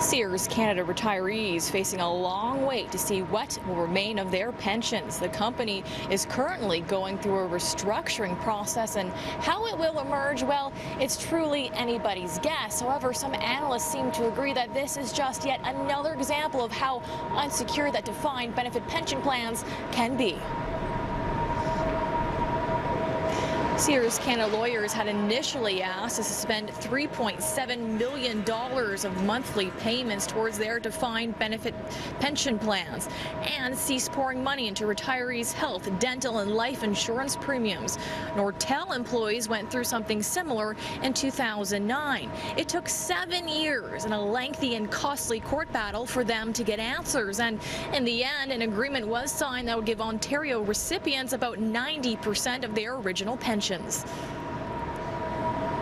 Sears Canada retirees facing a long wait to see what will remain of their pensions. The company is currently going through a restructuring process, and how it will emerge, well, it's truly anybody's guess. However, some analysts seem to agree that this is just yet another example of how unsecure that defined benefit pension plans can be. Sears Canada lawyers had initially asked to suspend $3.7 million of monthly payments towards their defined benefit pension plans and cease pouring money into retirees' health, dental, and life insurance premiums. Nortel employees went through something similar in 2009. It took 7 years and a lengthy and costly court battle for them to get answers, and in the end, an agreement was signed that would give Ontario recipients about 90% of their original pension.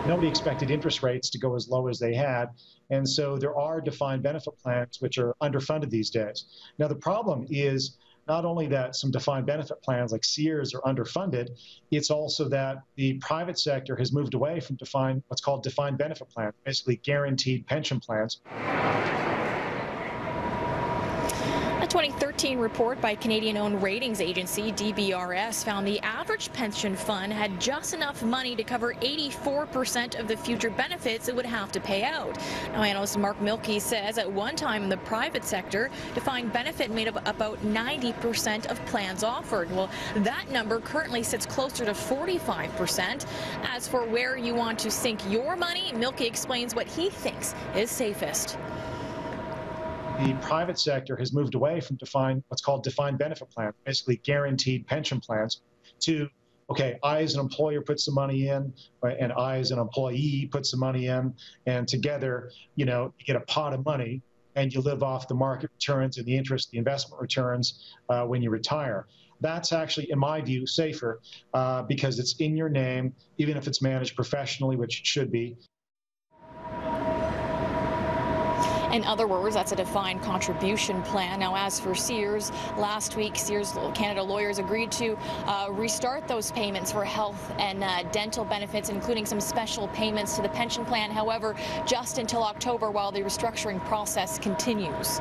Nobody expected interest rates to go as low as they had, and so there are defined benefit plans which are underfunded these days. Now, the problem is not only that some defined benefit plans like Sears are underfunded, it's also that the private sector has moved away from what's called defined benefit plans, basically guaranteed pension plans. A 2013 report by Canadian-owned ratings agency DBRS found the average pension fund had just enough money to cover 84% of the future benefits it would have to pay out. Now, analyst Mark Milkey says at one time in the private sector, defined benefit made up about 90% of plans offered. Well, that number currently sits closer to 45%. As for where you want to sink your money, Milkey explains what he thinks is safest. The private sector has moved away from what's called defined benefit plans, basically guaranteed pension plans, to, okay, I as an employer put some money in, right, and I as an employee put some money in, and together, you get a pot of money, and you live off the market returns and the interest, the investment returns when you retire. That's actually, in my view, safer because it's in your name, even if it's managed professionally, which it should be. In other words, that's a defined contribution plan. Now, as for Sears, last week, Sears Canada lawyers agreed to restart those payments for health and dental benefits, including some special payments to the pension plan. However, just until October, while the restructuring process continues.